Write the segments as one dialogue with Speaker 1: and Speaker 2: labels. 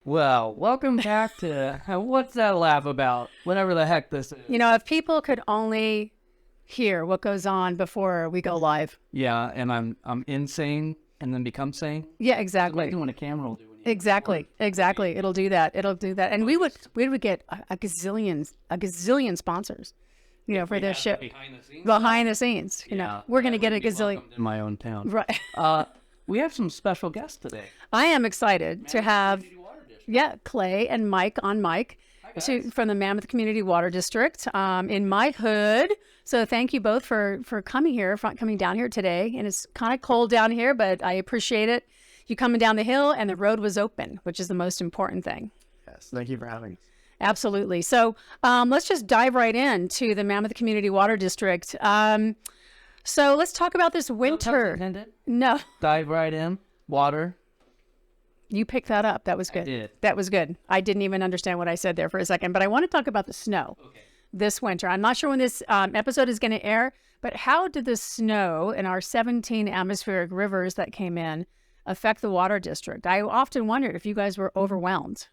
Speaker 1: Well, welcome back to What's That Laugh About? Whatever the heck this is.
Speaker 2: You know, if people could only hear what goes on before we go live.
Speaker 1: Yeah, and I'm insane and then become sane.
Speaker 2: Yeah, exactly.
Speaker 1: Doing a camera will do.
Speaker 2: Exactly. It'll do that. And we would get a gazillion sponsors, you know, for this show. Behind the scenes. You know, we're going to get a gazillion.
Speaker 1: In my own town.
Speaker 2: Right.
Speaker 1: We have some special guests today.
Speaker 2: I am excited to have, Clay and Mike on mic from the Mammoth Community Water District in my hood. So thank you both for coming down here today. And it's kind of cold down here, but I appreciate it. You coming down the hill and the road was open, which is the most important thing.
Speaker 3: Yes, thank you for having us.
Speaker 2: Absolutely. So let's just dive right into the Mammoth Community Water District. So let's talk about this winter. No.
Speaker 1: Dive right in. Water.
Speaker 2: You picked that up. That was good.
Speaker 1: I did.
Speaker 2: That was good. I didn't even understand what I said there for a second, but I want to talk about the snow this winter. I'm not sure when this episode is going to air, but how did the snow in our 17 atmospheric rivers that came in affect the water district? I often wondered if you guys were overwhelmed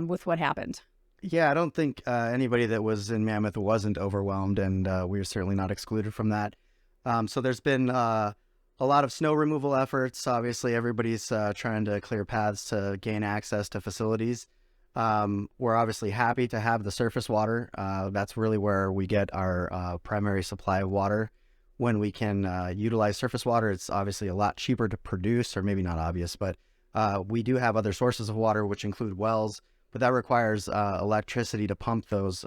Speaker 2: with what happened.
Speaker 3: Yeah, I don't think anybody that was in Mammoth wasn't overwhelmed, and we are certainly not excluded from that. So there's been a lot of snow removal efforts. Obviously, everybody's trying to clear paths to gain access to facilities. We're obviously happy to have the surface water. That's really where we get our primary supply of water. When we can utilize surface water, it's obviously a lot cheaper to produce, or maybe not obvious, but we do have other sources of water, which include wells, but that requires electricity to pump those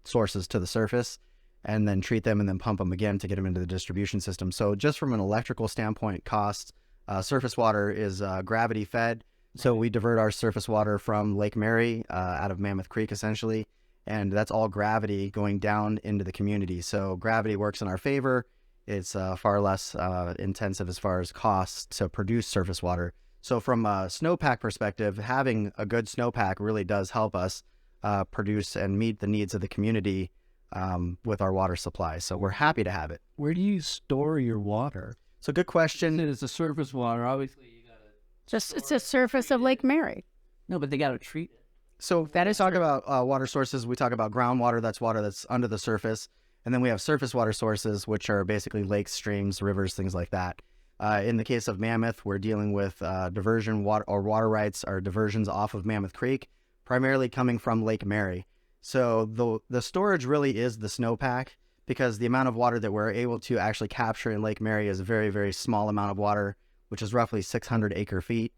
Speaker 3: sources to the surface and then treat them and then pump them again to get them into the distribution system. So just from an electrical standpoint, costs, surface water is gravity fed. So we divert our surface water from Lake Mary out of Mammoth Creek, essentially, and that's all gravity going down into the community. So gravity works in our favor. It's far less intensive as far as costs to produce surface water. So from a snowpack perspective, having a good snowpack really does help us produce and meet the needs of the community with our water supply. So we're happy to have it.
Speaker 1: Where do you store your water?
Speaker 3: So good question.
Speaker 1: It's the surface water. Obviously, you gotta.
Speaker 2: It's the surface of Lake Mary.
Speaker 1: No, but they gotta treat it.
Speaker 3: So that is talk about water sources. We talk about groundwater. That's water that's under the surface. And then we have surface water sources, which are basically lakes, streams, rivers, things like that. In the case of Mammoth, we're dealing with diversion water or water rights or diversions off of Mammoth Creek, primarily coming from Lake Mary. So the storage really is the snowpack, because the amount of water that we're able to actually capture in Lake Mary is a very, very small amount of water, which is roughly 600 acre feet.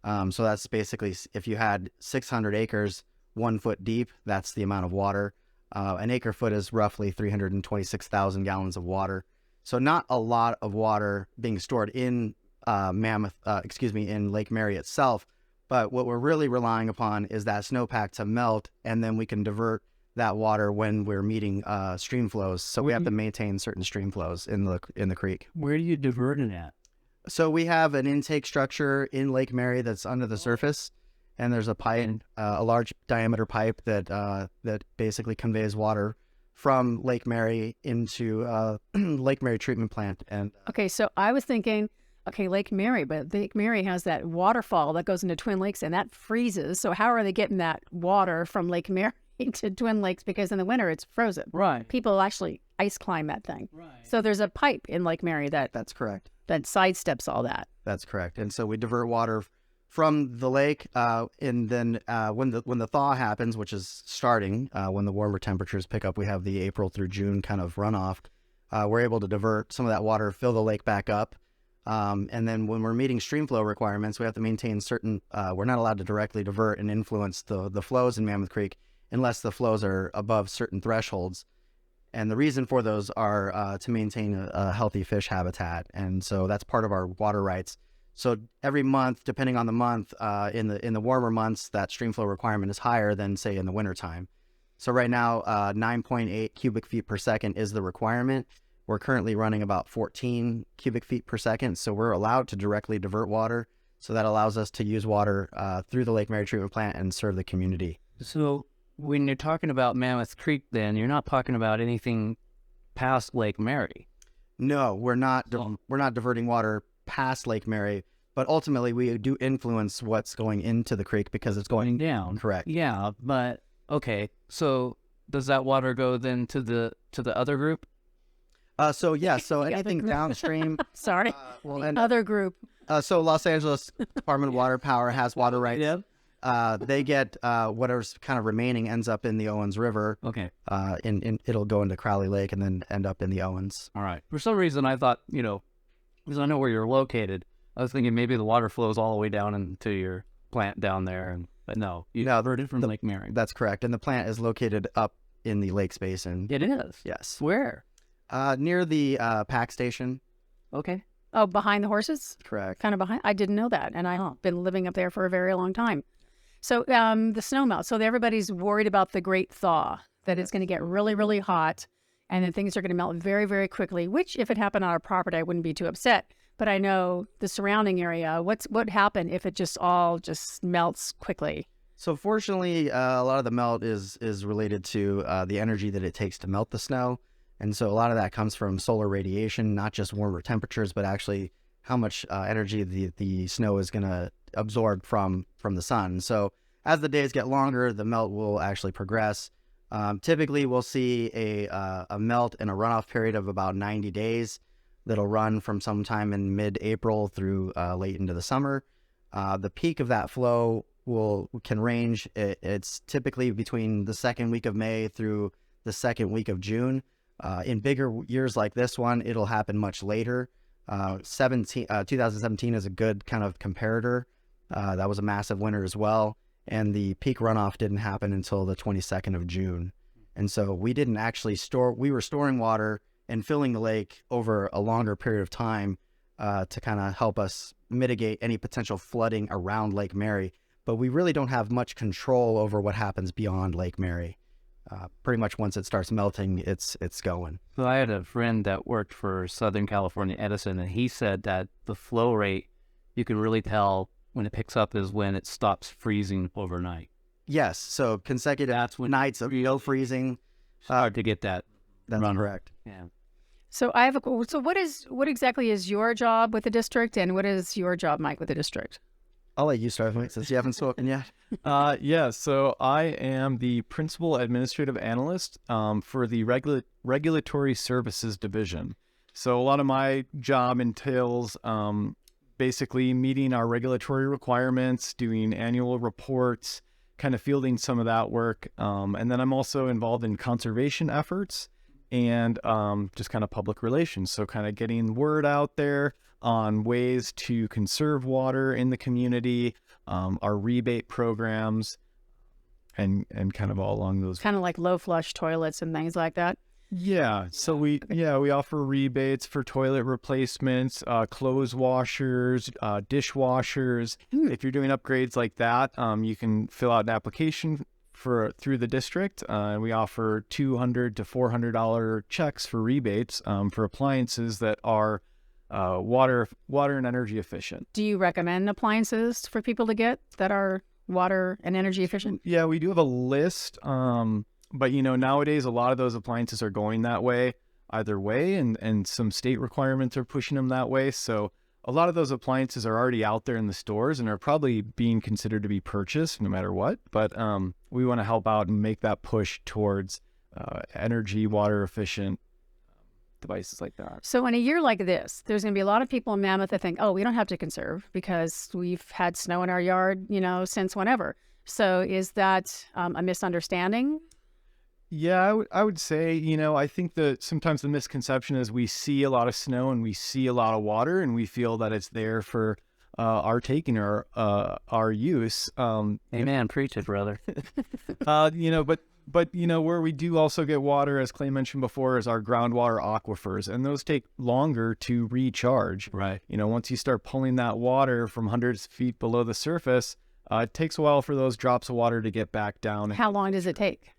Speaker 3: So that's basically, if you had 600 acres, 1 foot deep, that's the amount of water. An acre foot is roughly 326,000 gallons of water. So not a lot of water being stored in in Lake Mary itself. But what we're really relying upon is that snowpack to melt, and then we can divert that water when we're meeting stream flows. So we have to maintain certain stream flows in the creek.
Speaker 1: Where do you divert it at?
Speaker 3: So we have an intake structure in Lake Mary that's under the surface, and there's a pipe, a large diameter pipe that basically conveys water from Lake Mary into Lake Mary treatment plant. And
Speaker 2: okay, so I was thinking, Lake Mary, but Lake Mary has that waterfall that goes into Twin Lakes, and that freezes. So how are they getting that water from Lake Mary to Twin Lakes? Because in the winter it's frozen.
Speaker 1: Right.
Speaker 2: People actually ice climb that thing.
Speaker 1: Right.
Speaker 2: So there's a pipe in Lake Mary
Speaker 3: that's correct.
Speaker 2: that sidesteps all that.
Speaker 3: That's correct. And so we divert water from the lake, and then when the thaw happens, which is starting when the warmer temperatures pick up, we have the April through June kind of runoff. We're able to divert some of that water, fill the lake back up. And then when we're meeting stream flow requirements, we have to maintain certain, we're not allowed to directly divert and influence the flows in Mammoth Creek unless the flows are above certain thresholds. And the reason for those are to maintain a healthy fish habitat. And so that's part of our water rights. So every month, depending on the month, in the warmer months, that stream flow requirement is higher than, say, in the wintertime. So right now, 9.8 cubic feet per second is the requirement. We're currently running about 14 cubic feet per second, so we're allowed to directly divert water. So that allows us to use water through the Lake Mary treatment plant and serve the community.
Speaker 1: So when you're talking about Mammoth Creek, then you're not talking about anything past Lake Mary.
Speaker 3: No, we're not diverting water past Lake Mary. But ultimately, we do influence what's going into the creek because it's going
Speaker 1: down.
Speaker 3: Correct.
Speaker 1: Yeah, but okay. So does that water go then to the other group?
Speaker 3: So anything
Speaker 2: group.
Speaker 3: downstream.
Speaker 2: Sorry.
Speaker 3: And
Speaker 2: Other group.
Speaker 3: so Los Angeles Department of Water Power has water rights.
Speaker 1: Yeah.
Speaker 3: They get whatever's kind of remaining ends up in the Owens River.
Speaker 1: Okay.
Speaker 3: It'll go into Crowley Lake and then end up in the Owens.
Speaker 1: All right. For some reason, I thought, because I know where you're located, I was thinking maybe the water flows all the way down into your plant down there, but no, you heard it from Lake Mary.
Speaker 3: That's correct, and the plant is located up in the Lakes Basin.
Speaker 1: It is.
Speaker 3: Yes.
Speaker 1: Where?
Speaker 3: Near the pack station.
Speaker 1: Okay.
Speaker 2: Oh, behind the horses?
Speaker 3: Correct.
Speaker 2: Kind of behind? I didn't know that, and I've been living up there for a very long time. So the snow melt. So everybody's worried about the great thaw, that it's going to get really, really hot, and then things are going to melt very, very quickly, which if it happened on our property, I wouldn't be too upset. But I know the surrounding area, what happened if it just all melts quickly?
Speaker 3: So fortunately, a lot of the melt is related to the energy that it takes to melt the snow. And so a lot of that comes from solar radiation, not just warmer temperatures, but actually how much energy the snow is going to absorb from the sun. So as the days get longer, the melt will actually progress. Typically, we'll see a melt in a runoff period of about 90 days. That'll run from sometime in mid-April through late into the summer. The peak of that flow can range. It's typically between the second week of May through the second week of June. In bigger years like this one, it'll happen much later. 2017 is a good kind of comparator. That was a massive winter as well. And the peak runoff didn't happen until the 22nd of June. And so we didn't actually we were storing water and filling the lake over a longer period of time to kind of help us mitigate any potential flooding around Lake Mary. But we really don't have much control over what happens beyond Lake Mary. Pretty much once it starts melting, it's going.
Speaker 1: So I had a friend that worked for Southern California Edison, and he said that the flow rate, you can really tell when it picks up is when it stops freezing overnight.
Speaker 3: Yes, so consecutive nights of no freezing.
Speaker 1: It's hard to get that.
Speaker 3: That's correct.
Speaker 1: Yeah.
Speaker 2: So what exactly is your job with the district, and what is your job, Mike, with the district?
Speaker 3: I'll let you start, Mike, since you haven't spoken yet.
Speaker 4: Yeah, so I am the Principal Administrative Analyst for the Regulatory Services Division. So a lot of my job entails basically meeting our regulatory requirements, doing annual reports, kind of fielding some of that work. And then I'm also involved in conservation efforts and just kind of public relations. So kind of getting word out there on ways to conserve water in the community, our rebate programs, and kind of all along those.
Speaker 2: Kind of like low flush toilets and things like that.
Speaker 4: Yeah. So we offer rebates for toilet replacements, clothes washers, dishwashers. If you're doing upgrades like that, you can fill out an application through the district. We offer $200 to $400 checks for rebates for appliances that are water and energy efficient.
Speaker 2: Do you recommend appliances for people to get that are water and energy efficient?
Speaker 4: Yeah, we do have a list. But nowadays a lot of those appliances are going that way either way, and some state requirements are pushing them that way. So a lot of those appliances are already out there in the stores and are probably being considered to be purchased no matter what. But we want to help out and make that push towards energy, water efficient devices like that.
Speaker 2: So in a year like this, there's going to be a lot of people in Mammoth that think, oh, we don't have to conserve because we've had snow in our yard, since whenever. So is that a misunderstanding?
Speaker 4: Yeah, I would say, I think that sometimes the misconception is we see a lot of snow and we see a lot of water and we feel that it's there for our taking or our use.
Speaker 1: Amen. Preach it, brother.
Speaker 4: But where we do also get water, as Clay mentioned before, is our groundwater aquifers, and those take longer to recharge.
Speaker 1: Right.
Speaker 4: Once you start pulling that water from hundreds of feet below the surface, it takes a while for those drops of water to get back down.
Speaker 2: How long does it take?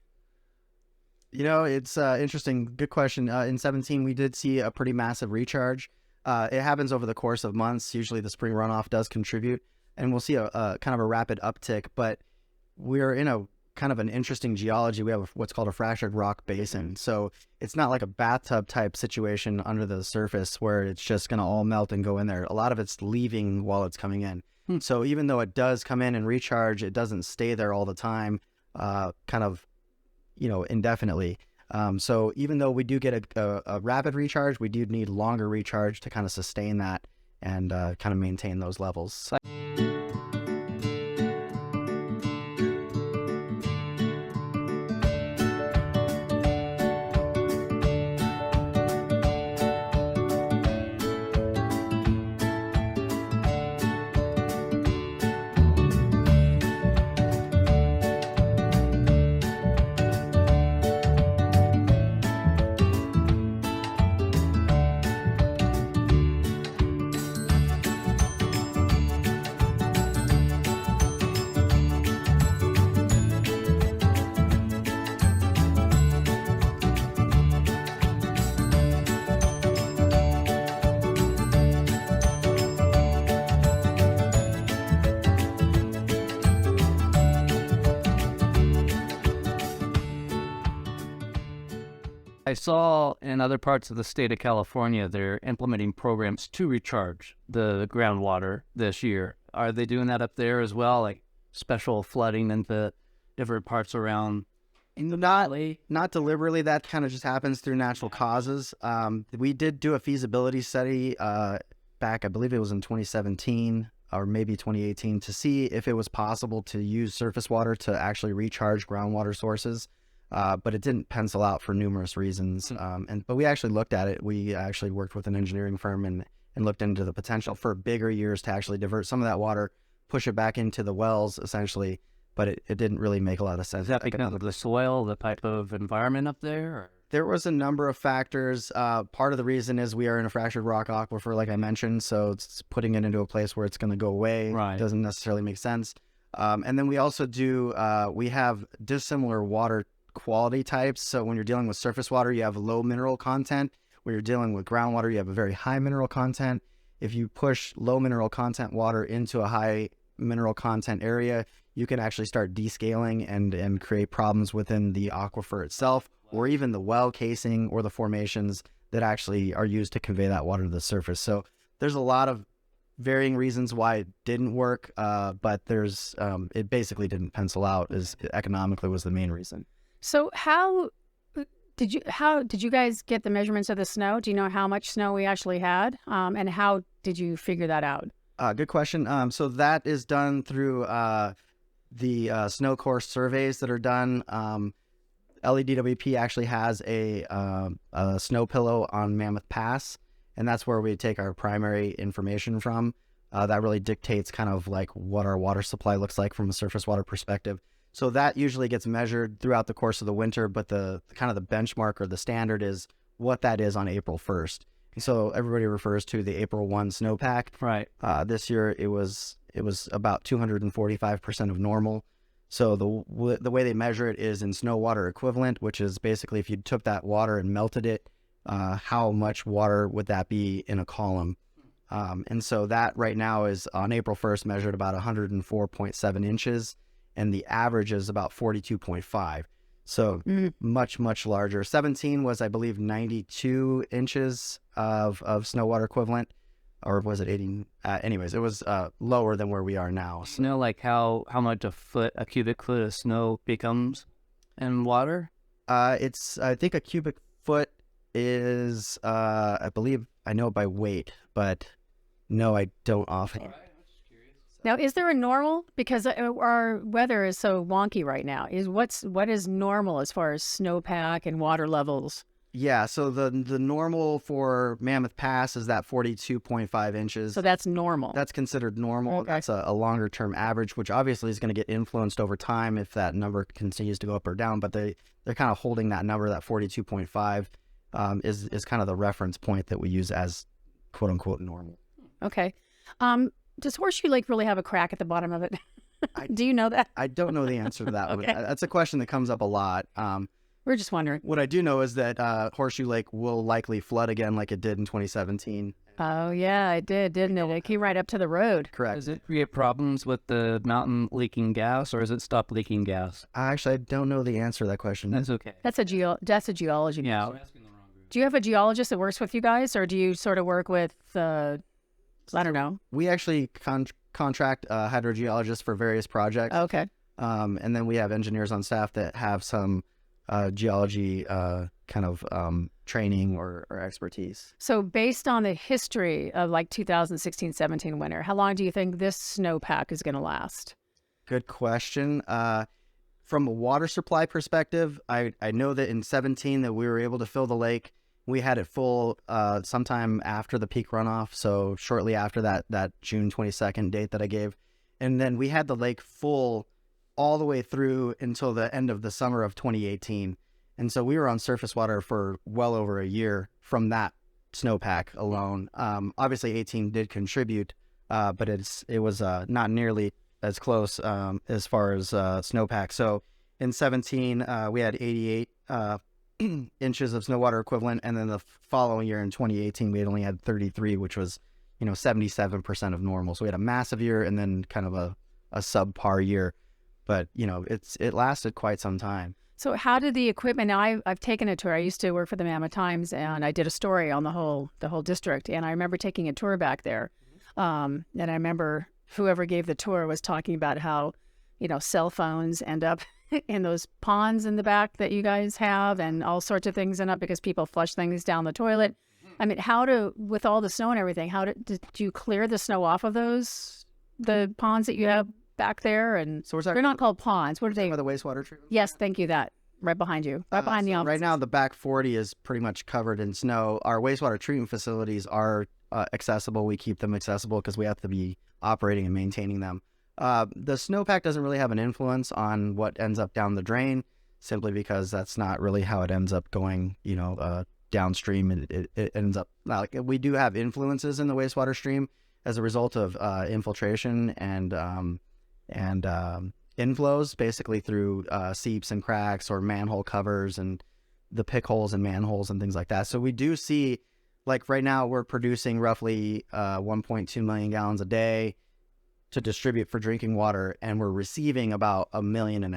Speaker 3: It's interesting. Good question. In 17, we did see a pretty massive recharge. It happens over the course of months. Usually the spring runoff does contribute, and we'll see a kind of a rapid uptick, but we're in a kind of an interesting geology. We have what's called a fractured rock basin. So it's not like a bathtub type situation under the surface where it's just going to all melt and go in there. A lot of it's leaving while it's coming in. So even though it does come in and recharge, it doesn't stay there all the time, kind of, indefinitely. So even though we do get a rapid recharge, we do need longer recharge to kind of sustain that and kind of maintain those levels.
Speaker 1: I saw in other parts of the state of California, they're implementing programs to recharge the groundwater this year. Are they doing that up there as well, like special flooding into different parts around?
Speaker 3: Not deliberately. That kind of just happens through natural causes. We did do a feasibility study back, I believe it was in 2017 or maybe 2018, to see if it was possible to use surface water to actually recharge groundwater sources. But it didn't pencil out for numerous reasons. But we actually looked at it. We actually worked with an engineering firm and looked into the potential for bigger years to actually divert some of that water, push it back into the wells, essentially. But it didn't really make a lot of sense.
Speaker 1: Is that because of the soil, the type of environment up there? Or?
Speaker 3: There was a number of factors. Part of the reason is we are in a fractured rock aquifer, like I mentioned, so it's putting it into a place where it's going to go away.
Speaker 1: Right.
Speaker 3: Doesn't necessarily make sense. And then we also we have dissimilar water quality types. So when you're dealing with surface water, you have low mineral content. When you're dealing with groundwater, you have a very high mineral content. If you push low mineral content water into a high mineral content area, you can actually start descaling and create problems within the aquifer itself, or even the well casing or the formations that actually are used to convey that water to the surface. So there's a lot of varying reasons why it didn't work, but there's it basically didn't pencil out, as economically was the main reason.
Speaker 2: So how did you guys get the measurements of the snow? Do you know how much snow we actually had? And how did you figure that out?
Speaker 3: Good question. So that is done through the snow course surveys that are done. LEDWP actually has a snow pillow on Mammoth Pass, and that's where we take our primary information from. That really dictates kind of like what our water supply looks like from a surface water perspective. So that usually gets measured throughout the course of the winter, but the kind of the benchmark or the standard is what that is on April 1st. And so everybody refers to the April 1 snowpack.
Speaker 1: Right.
Speaker 3: This year it was about 245% of normal. So the way they measure it is in snow water equivalent, which is basically if you took that water and melted it, how much water would that be in a column? And so that right now is on April 1st measured about 104.7 inches. And the average is about 42.5. So much, much larger. 17 was, I believe, 92 inches of snow water equivalent, or was it 80? Anyways, it was lower than where we are now.
Speaker 1: You know, like how much a cubic foot of snow becomes in water?
Speaker 3: I think a cubic foot is, I believe, I know by weight, but no, I don't offhand.
Speaker 2: Now, is there a normal? Because our weather is so wonky right now. What is normal as far as snowpack and water levels?
Speaker 3: Yeah, so the normal for Mammoth Pass is that 42.5 inches.
Speaker 2: So that's normal.
Speaker 3: That's considered normal.
Speaker 2: Okay.
Speaker 3: That's a longer term average, which obviously is going to get influenced over time if that number continues to go up or down. But they're kind of holding that number, that 42.5, is kind of the reference point that we use as quote unquote normal.
Speaker 2: Okay. Does Horseshoe Lake really have a crack at the bottom of it? Do you know that?
Speaker 3: I don't know the answer to that.
Speaker 2: Okay.
Speaker 3: That's a question that comes up a lot.
Speaker 2: We're just wondering.
Speaker 3: What I do know is that Horseshoe Lake will likely flood again like it did in 2017.
Speaker 2: Oh, yeah, it did, didn't it? It came right up to the road.
Speaker 3: Correct.
Speaker 1: Does it create problems with the mountain leaking gas, or does it stop leaking gas?
Speaker 3: Actually, I don't know the answer to that question.
Speaker 1: That's okay.
Speaker 2: That's a geology.
Speaker 1: Yeah.
Speaker 2: Do you have a geologist that works with you guys, or do you sort of work with, I don't know?
Speaker 3: We actually contract hydrogeologists for various projects.
Speaker 2: Okay.
Speaker 3: And then we have engineers on staff that have some geology kind of training or expertise.
Speaker 2: So based on the history of like 2016-17 winter, how long do you think this snowpack is going to last?
Speaker 3: Good question. From a water supply perspective, I know that in 17 that we were able to fill the lake. We had it full sometime after the peak runoff, so shortly after that June 22nd date that I gave. And then we had the lake full all the way through until the end of the summer of 2018. And so we were on surface water for well over a year from that snowpack alone. Obviously 18 did contribute, but it was not nearly as close as far as snowpack. So in 17, we had 88 inches of snow water equivalent. And then the following year in 2018, we had only had 33, which was, 77% of normal. So we had a massive year and then kind of a subpar year. But, it lasted quite some time.
Speaker 2: So how did the equipment, now I've taken a tour. I used to work for the Mammoth Times, and I did a story on the whole district. And I remember taking a tour back there. And I remember whoever gave the tour was talking about how, cell phones end up in those ponds in the back that you guys have, and all sorts of things end up because people flush things down the toilet. I mean, with all the snow and everything, did you clear the snow off of the ponds that you have back there? And
Speaker 3: So
Speaker 2: they're not called ponds. What are they?
Speaker 3: the wastewater treatment?
Speaker 2: Yes, thank you. That right behind you, right behind the
Speaker 3: So
Speaker 2: office.
Speaker 3: right now, the back 40 is pretty much covered in snow. Our wastewater treatment facilities are accessible. We keep them accessible because we have to be operating and maintaining them. The snowpack doesn't really have an influence on what ends up down the drain, simply because that's not really how it ends up going, downstream. It ends up, like, we do have influences in the wastewater stream as a result of infiltration and inflows, basically through seeps and cracks or manhole covers and the pick holes and manholes and things like that. So we do see, like right now, we're producing roughly 1.2 million gallons a day to distribute for drinking water, and we're receiving about 1.5 million.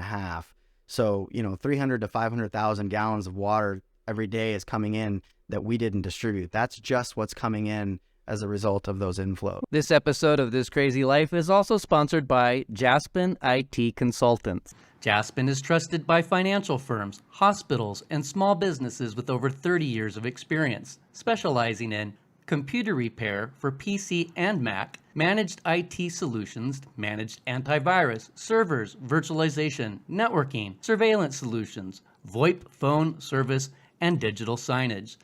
Speaker 3: So 300 to 500,000 gallons of water every day is coming in that we didn't distribute. That's just what's coming in as a result of those inflows.
Speaker 1: This episode of This Crazy Life is also sponsored by Jaspin IT Consultants. Jaspin is trusted by financial firms, hospitals, and small businesses with over 30 years of experience, specializing in computer repair for PC and Mac, managed IT solutions, managed antivirus, servers, virtualization, networking, surveillance solutions, VoIP phone service, and digital signage.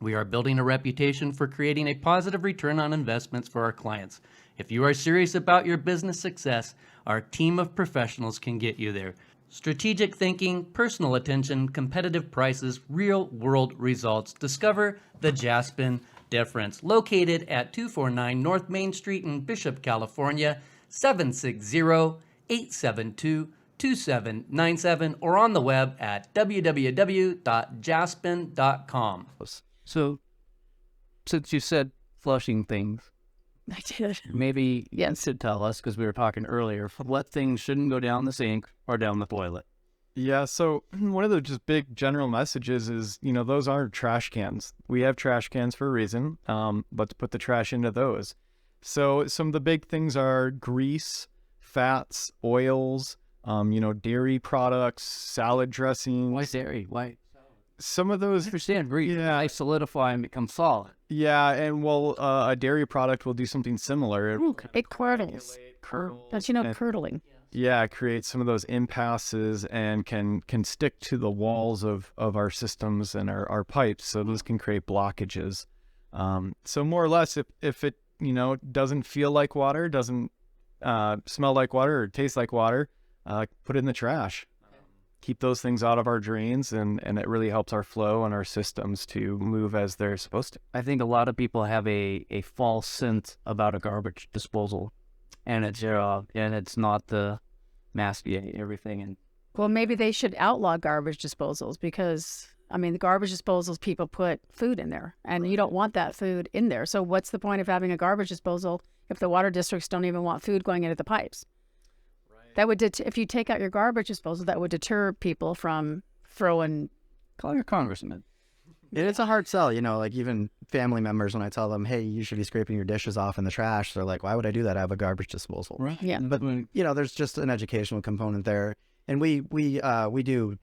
Speaker 1: We are building a reputation for creating a positive return on investments for our clients. If you are serious about your business success, our team of professionals can get you there. Strategic thinking, personal attention, competitive prices, real-world results. Discover the Jaspin difference. Located at 249 North Main Street in Bishop, California, 760-872-2797, or on the web at www.jaspin.com. So, since you said flushing things,
Speaker 2: I did.
Speaker 1: maybe
Speaker 2: Yes.
Speaker 1: you should tell us, because we were talking earlier, what things shouldn't go down the sink or down the toilet.
Speaker 4: Yeah, so one of the just big general messages is, those aren't trash cans. We have trash cans for a reason, but to put the trash into those. So some of the big things are grease, fats, oils, dairy products, salad dressings.
Speaker 1: Why dairy? Why?
Speaker 4: Some of
Speaker 1: I
Speaker 4: those,
Speaker 1: understand grease.
Speaker 4: Yeah.
Speaker 1: They solidify and become solid.
Speaker 4: yeah, and a dairy product will do something similar.
Speaker 2: It curdles. Don't you know curdling?
Speaker 4: Yeah, create some of those impasses and can stick to the walls of our systems and our pipes. So those can create blockages. So more or less, if it doesn't feel like water, doesn't smell like water or taste like water, put it in the trash. Keep those things out of our drains, and it really helps our flow and our systems to move as they're supposed to.
Speaker 1: I think a lot of people have a false sense about a garbage disposal, and it's not the mass everything and
Speaker 2: Well, maybe they should outlaw garbage disposals because, I mean, the garbage disposals, people put food in there and you don't want that food in there. So what's the point of having a garbage disposal if the water districts don't even want food going into the pipes? Right. That would, if you take out your garbage disposal, that would deter people from throwing.
Speaker 1: Call your congressman.
Speaker 3: It's a hard sell, you know, like even family members, when I tell them, hey, you should be scraping your dishes off in the trash, they're like, why would I do that? I have a garbage disposal.
Speaker 1: Right.
Speaker 2: Yeah.
Speaker 3: But, you know, there's just an educational component there. And we do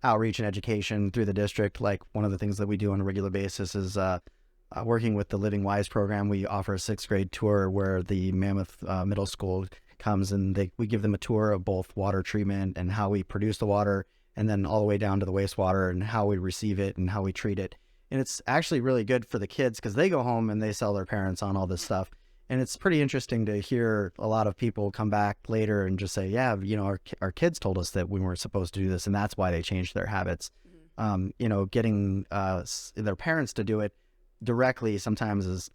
Speaker 3: outreach and education through the district. Like one of the things that we do on a regular basis is working with the Living Wise program. We offer a 6th grade tour where the Mammoth Middle School comes and we give them a tour of both water treatment and how we produce the water, and then all the way down to the wastewater and how we receive it and how we treat it. And it's actually really good for the kids because they go home and they sell their parents on all this stuff. And it's pretty interesting to hear a lot of people come back later and just say, yeah, you know, our kids told us that we weren't supposed to do this, and that's why they changed their habits. You know, getting their parents to do it directly sometimes is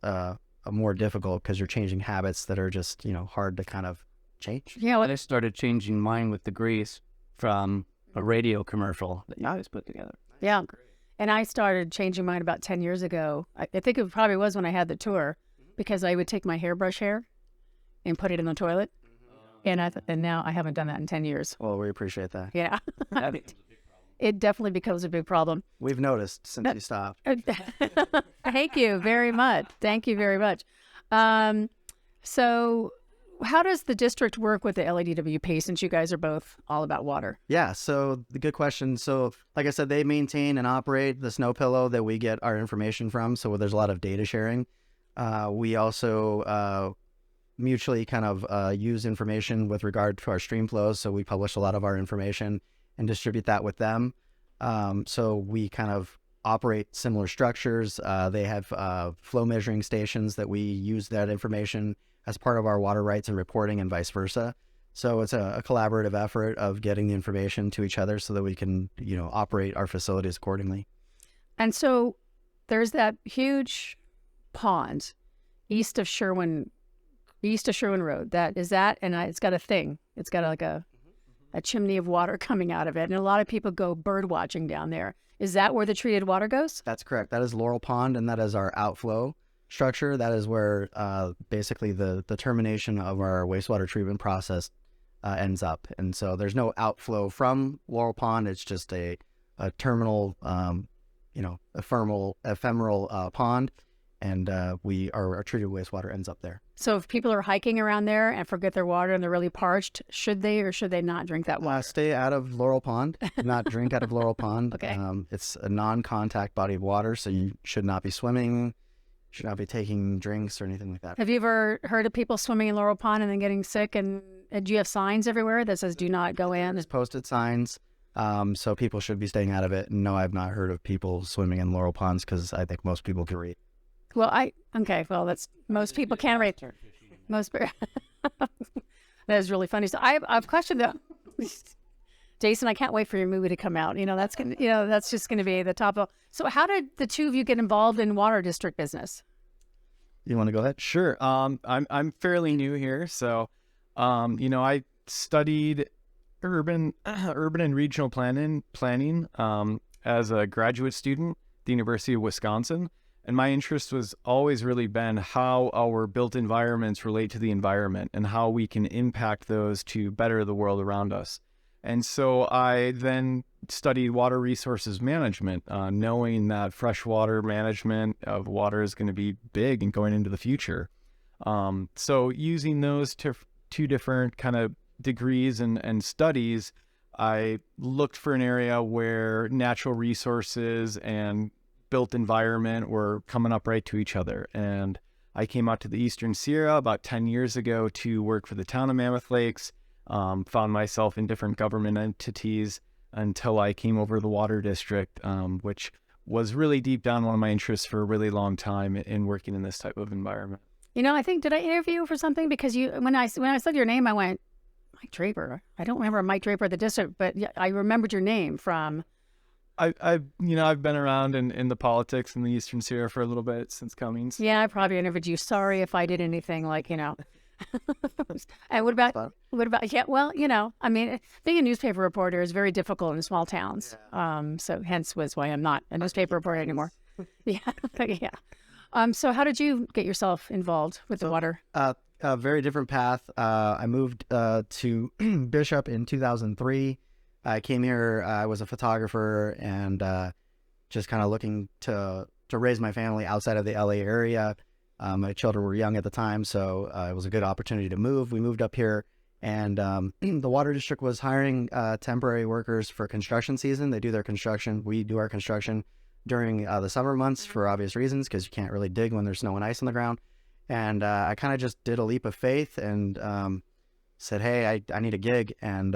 Speaker 3: more difficult because you're changing habits that are just, you know, hard to kind of change.
Speaker 2: Yeah.
Speaker 1: I started changing mine with the grease from a radio commercial that you guys put together.
Speaker 2: Yeah. And I started changing mine about 10 years ago. I think it probably was when I had the tour, because I would take my hairbrush hair and put it in the toilet. And now I haven't done that in 10 years.
Speaker 3: Well, we appreciate that.
Speaker 2: Yeah. It definitely becomes a big problem.
Speaker 3: We've noticed since you stopped.
Speaker 2: Thank you very much. Thank you very much. So how does the district work with the LADWP, since you guys are both all about water?
Speaker 3: Yeah, so the good question. So like I said, they maintain and operate the snow pillow that we get our information from. So there's a lot of data sharing. We also mutually kind of use information with regard to our stream flows. So we publish a lot of our information and distribute that with them. So we kind of operate similar structures. They have flow measuring stations that we use that information as part of our water rights and reporting, and vice versa. So it's a collaborative effort of getting the information to each other so that we can, you know, operate our facilities accordingly.
Speaker 2: And so there's that huge pond east of Sherwin Road. And it's got a thing. It's got like a chimney of water coming out of it. And a lot of people go bird watching down there. Is that where the treated water goes?
Speaker 3: That's correct. That is Laurel Pond, and that is our outflow structure. That is where basically the termination of our wastewater treatment process ends up. And so there's no outflow from Laurel Pond. It's just a terminal, ephemeral pond, and our treated wastewater ends up there.
Speaker 2: So if people are hiking around there and forget their water and they're really parched, should they or should they not drink that water?
Speaker 3: Stay out of Laurel Pond. Do not drink out of Laurel Pond.
Speaker 2: Okay.
Speaker 3: It's a non-contact body of water, so you should not be swimming, should not be taking drinks or anything like that.
Speaker 2: Have you ever heard of people swimming in Laurel Pond and then getting sick? And do you have signs everywhere that says do not go in?
Speaker 3: There's posted signs, so people should be staying out of it. No, I've not heard of people swimming in Laurel Ponds because I think most people can read.
Speaker 2: Well, that's most people can read. That is really funny. So I have a question though. Jason, I can't wait for your movie to come out. That's just going to be the top of. So how did the two of you get involved in water district business?
Speaker 3: You want to go ahead?
Speaker 4: Sure. I'm fairly new here, so I studied urban and regional planning as a graduate student at the University of Wisconsin. And my interest was always really been how our built environments relate to the environment and how we can impact those to better the world around us. And so I then studied water resources management, knowing that freshwater management of water is going to be big and going into the future. So using those two different kind of degrees and studies, I looked for an area where natural resources and built environment were coming up right to each other. And I came out to the Eastern Sierra about 10 years ago to work for the town of Mammoth Lakes, found myself in different government entities until I came over to the water district, which was really deep down one of my interests for a really long time in working in this type of environment.
Speaker 2: I think, did I interview you for something? Because when I said your name, I went, Mike Draper. I don't remember Mike Draper at the district, but I remembered your name from.
Speaker 4: I've been around in the politics in the Eastern Sierra for a little bit since Cummings.
Speaker 2: Yeah, I probably interviewed you. Sorry if I did anything like, And what about, yeah, well, I mean, being a newspaper reporter is very difficult in small towns. So hence was why I'm not a newspaper reporter anymore. Yeah. Yeah. So how did you get yourself involved with the water?
Speaker 3: A very different path. I moved to Bishop in 2003. I came here. I was a photographer and just kind of looking to raise my family outside of the LA area. My children were young at the time, so it was a good opportunity to move. We moved up here, and the water district was hiring temporary workers for construction season. They do their construction. We do our construction during the summer months for obvious reasons, because you can't really dig when there's snow and ice on the ground. And I kind of just did a leap of faith and said, hey, I need a gig, and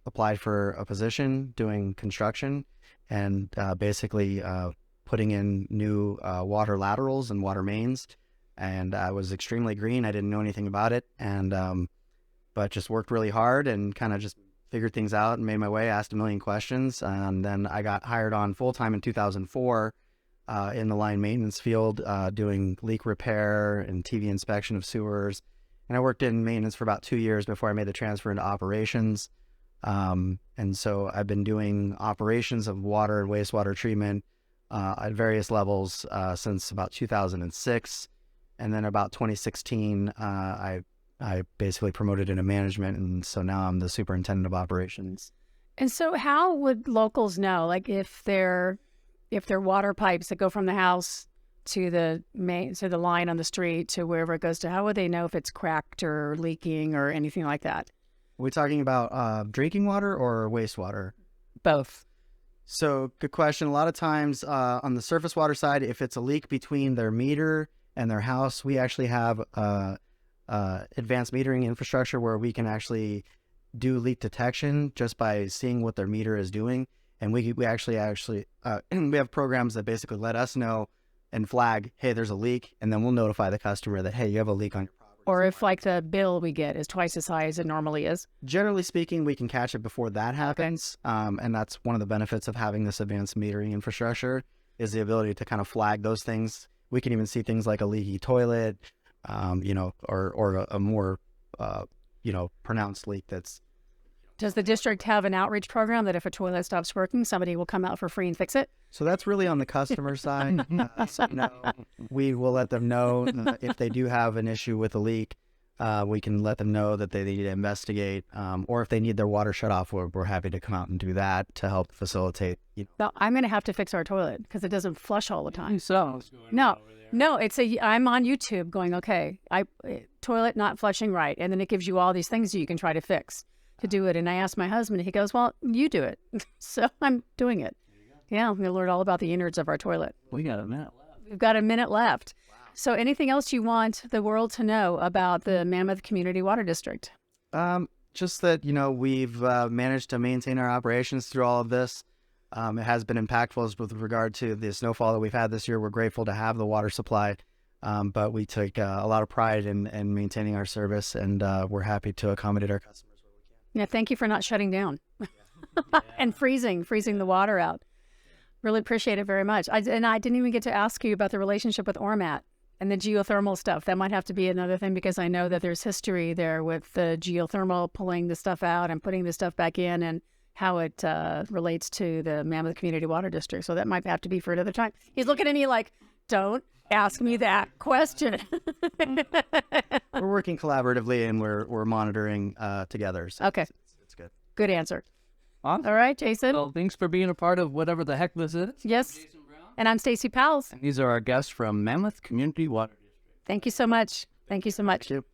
Speaker 3: applied for a position doing construction and basically putting in new water laterals and water mains. And I was extremely green. I didn't know anything about it, and but just worked really hard and kind of just figured things out and made my way, asked a million questions. And then I got hired on full-time in 2004 in the line maintenance field, doing leak repair and TV inspection of sewers. And I worked in maintenance for about 2 years before I made the transfer into operations. And so I've been doing operations of water and wastewater treatment at various levels since about 2006. And then about 2016, I basically promoted into management. And so now I'm the superintendent of operations.
Speaker 2: And so how would locals know, like if they're water pipes that go from the house to the line on the street to wherever it goes to, how would they know if it's cracked or leaking or anything like that?
Speaker 3: Are we talking about drinking water or wastewater?
Speaker 2: Both.
Speaker 3: So good question. A lot of times on the surface water side, if it's a leak between their meter and their house, we actually have advanced metering infrastructure where we can actually do leak detection just by seeing what their meter is doing. And we actually we have programs that basically let us know and flag, hey, there's a leak, and then we'll notify the customer that, hey, you have a leak on your property.
Speaker 2: Or if like the bill we get is twice as high as it normally is.
Speaker 3: Generally speaking, we can catch it before that happens. And that's one of the benefits of having this advanced metering infrastructure is the ability to kind of flag those things. We can even see things like a leaky toilet, or a more, pronounced leak that's.
Speaker 2: Does the district have an outreach program that if a toilet stops working, somebody will come out for free and fix it?
Speaker 3: So that's really on the customer side. So no, we will let them know if they do have an issue with a leak. We can let them know that they need to investigate, or if they need their water shut off, we're happy to come out and do that to help facilitate.
Speaker 2: Well, I'm going to have to fix our toilet because it doesn't flush all the time.
Speaker 1: So
Speaker 2: No, I'm on YouTube going, okay, toilet not flushing right. And then it gives you all these things that you can try to fix to do it. And I asked my husband, he goes, well, you do it. So I'm doing it. Yeah, I'm going to learn all about the innards of our toilet.
Speaker 1: we got a minute left.
Speaker 2: We've got a minute left. Wow. So anything else you want the world to know about the Mammoth Community Water District?
Speaker 3: Just that, we've managed to maintain our operations through all of this. It has been impactful with regard to the snowfall that we've had this year. We're grateful to have the water supply, but we take a lot of pride in maintaining our service, and we're happy to accommodate our customers where we can.
Speaker 2: Yeah, thank you for not shutting down and freezing the water out. Really appreciate it very much. I didn't even get to ask you about the relationship with Ormat and the geothermal stuff. That might have to be another thing because I know that there's history there with the geothermal pulling the stuff out and putting the stuff back in and how it relates to the Mammoth Community Water District. So that might have to be for another time. He's looking at me like, don't ask me that question.
Speaker 3: We're working collaboratively and we're monitoring together. So
Speaker 2: okay.
Speaker 3: It's good.
Speaker 2: Good answer.
Speaker 1: Awesome.
Speaker 2: All right, Jason.
Speaker 1: Well, thanks for being a part of whatever the heck this is.
Speaker 2: Yes. And I'm Stacey Powells.
Speaker 1: And these are our guests from Mammoth Community Water District.
Speaker 2: Thank you so much. Thank you so much.
Speaker 3: Thank you.